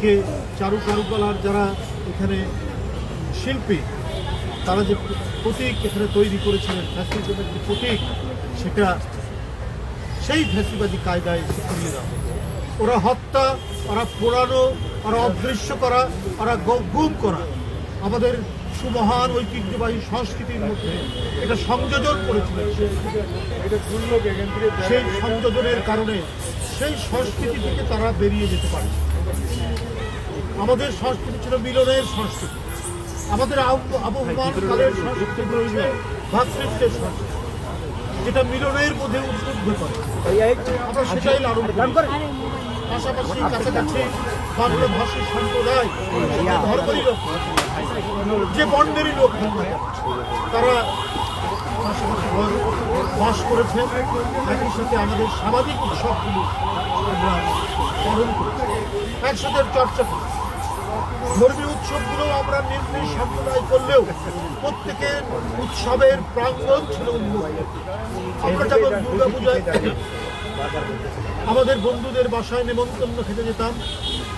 আজকে কারুকলার যারা এখানে শিল্পী, তারা যে প্রতীক এখানে তৈরি করেছিলেন, ফ্যাসিজমের যে প্রতীক, সেটা সেই ফ্যাসিবাদী কায়দায় সরিয়ে দেওয়া। ওরা হত্যা, ওরা পোড়ানো, ওরা অদৃশ্য করা, ওরা গুম করা আমাদের সুমহান ঐতিহ্যবাহী সংস্কৃতির মধ্যে এটা সংযোজন করেছিলেন। সেই সংযোজনের কারণে সেই সংস্কৃতি থেকে তারা বেরিয়ে যেতে পারে। আমাদের সংস্কৃতি ছিল মিলনের সংস্কৃতি, আমাদের আবহমান কালের সংস্কৃতি প্রয়োজন ভ্রাতৃত্বের সংস্কৃতি, যেটা মিলনের মধ্যে উদ্বুদ্ধ করে। আমরা সেটাই লালন করি। পাশাপাশি কাছাকাছি বাংলা ভাষী সম্প্রদায়, ধর্মেরই লোক, যে বর্ণেরই লোক, তারা পাশাপাশি বাস করেছেন। একই সাথে আমাদের সামাজিক উৎসবগুলি আমরা পালন করেছি, একসাথে চর্চা করি। ধর্মীয় উৎসবগুলো আমরা নির্দিষ্ট সম্প্রদায় করলেও প্রত্যেকের উৎসবের প্রাঙ্গণ ছিল উন্মুক্ত। আমরা যেমন দুর্গাপূজায় আমাদের বন্ধুদের বাসায় নেমন্তন্ন খেতে যেতাম,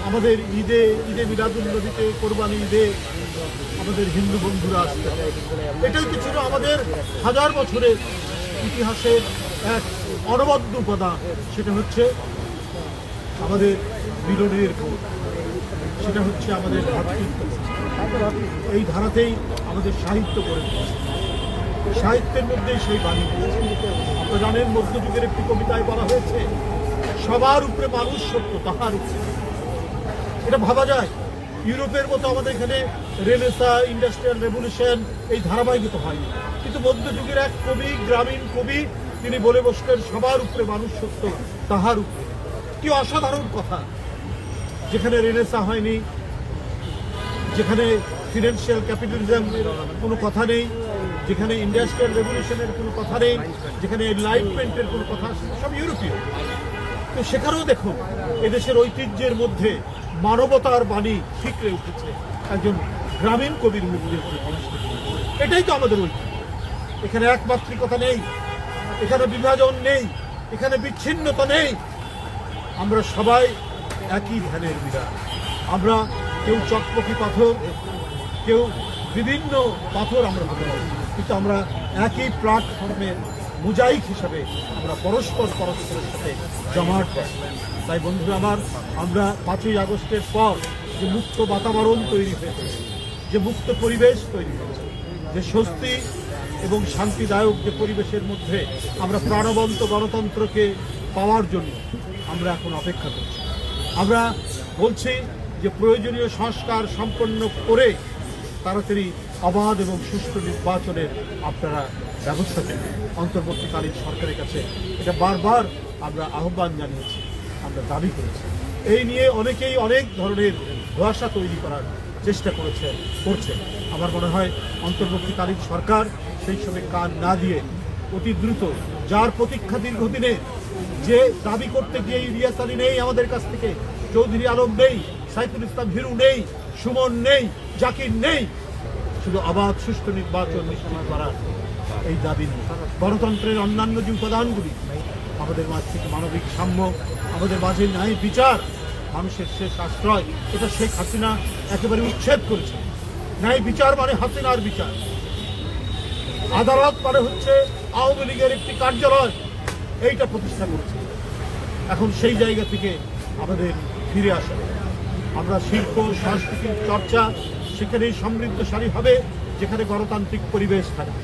আমাদের ঈদে মিলাদুন্নবীতে, কোরবানি ঈদে আমাদের হিন্দু বন্ধুরা আসতেন। এটাই তো ছিল আমাদের হাজার বছরের ইতিহাসের এক অনবদ্য উপাদান। সেটা হচ্ছে আমাদের মিলনের বোধ, সেটা হচ্ছে আমাদের ভ্রাতৃত্ব। এই ধারাতেই আমাদের সাহিত্য গড়ে উঠেছে। সাহিত্যের মধ্যেই সেই বাণী। আপনারা জানেন, মধ্যযুগের একটি কবিতায় বলা হয়েছে, সবার উপরে মানুষ সত্য, তাহার উপরে। এটা ভাবা যায়। ইউরোপের মতো আমাদের এখানে রেনেসা, ইন্ডাস্ট্রিয়াল রেভলিউশন এই ধারাবাহিকতা হয়নি, কিন্তু মধ্যযুগের এক কবি, গ্রামীণ কবি, তিনি বলে বসলেন, সবার উপরে মানুষ সত্য, তাহার উপরে। কি অসাধারণ কথা! যেখানে রেনেসা হয়নি, যেখানে ফিনান্সিয়াল ক্যাপিটালিজমের কোনো কথা নেই, যেখানে ইন্ডাস্ট্রিয়াল রেভলিউশনের কোনো কথা নেই, যেখানে এনলাইটমেন্টের কোনো কথা, সব ইউরোপীয়। তো সেখানেও দেখুন, এদেশের ঐতিহ্যের মধ্যে মানবতার বাণী ঠিকরে উঠেছে একজন গ্রামীণ কবির মুখে। এটাই তো আমাদের ঐতিহ্য। এখানে একমাত্রিকতা নেই, এখানে বিভাজন নেই, এখানে বিচ্ছিন্নতা নেই। আমরা সবাই একই ধ্যানের বিরাট। আমরা কেউ চকমকি পাথর, কেউ বিভিন্ন পাথর আমরা হতে পারি, কিন্তু আমরা একই প্ল্যাটফর্মের মোজাইক হিসাবে আমরা পরস্পরের সাথে জমাট পাই। তাই বন্ধুরা আমার, আমরা 5ই আগস্টের পর যে মুক্ত বাতাবরণ তৈরি হয়েছে, যে মুক্ত পরিবেশ তৈরি হয়েছে, যে স্বস্তি এবং শান্তিদায়ক যে পরিবেশের মধ্যে আমরা প্রাণবন্ত গণতন্ত্রকে পাওয়ার জন্য আমরা এখন অপেক্ষা করছি। আমরা বলছি যে প্রয়োজনীয় সংস্কার সম্পন্ন করে তাড়াতাড়ি অবাধ এবং সুষ্ঠু নির্বাচনের আপনারা ব্যবস্থা নেবেন অন্তর্বর্তীকালীন সরকারের কাছে। এটা বারবার আমরা আহ্বান জানিয়েছি, আমরা দাবি করেছি। এই নিয়ে অনেকেই অনেক ধরনের ধোঁয়াশা তৈরি করার চেষ্টা করছে। আমার মনে হয় অন্তর্বর্তীকালীন সরকার সেই সময় কান না দিয়ে অতি দ্রুত, যার প্রতীক্ষা দীর্ঘদিনে, যে দাবি করতে গিয়ে ইলিয়াস আলী নেই আমাদের কাছ থেকে, চৌধুরী আলম নেই, সাইফুল ইসলাম হিরু নেই, সুমন নেই, জাকির নেই, শুধু অবাধ সুষ্ঠু নির্বাচন নিশ্চিত করার এই দাবি নিয়ে গণতন্ত্রের অন্যান্য যে উপাদানগুলি, আমাদের মাঝ থেকে মানবিক সাম্য, আমাদের মাঝে ন্যায় বিচার, মানুষের শেষ আশ্রয়, এটা শেখ হাসিনা একেবারে উচ্ছেদ করেছে। ন্যায় বিচার মানে হাসিনার বিচার, আদালত মানে হচ্ছে আওয়ামী লীগের একটি কার্যালয়, এইটা প্রতিষ্ঠা করেছে। এখন সেই জায়গা থেকে আমাদের ফিরে আসা, আমরা শিল্প সংস্কৃতির চর্চা সেখানেই সমৃদ্ধশালী হবে, যেখানে গণতান্ত্রিক পরিবেশ থাকে।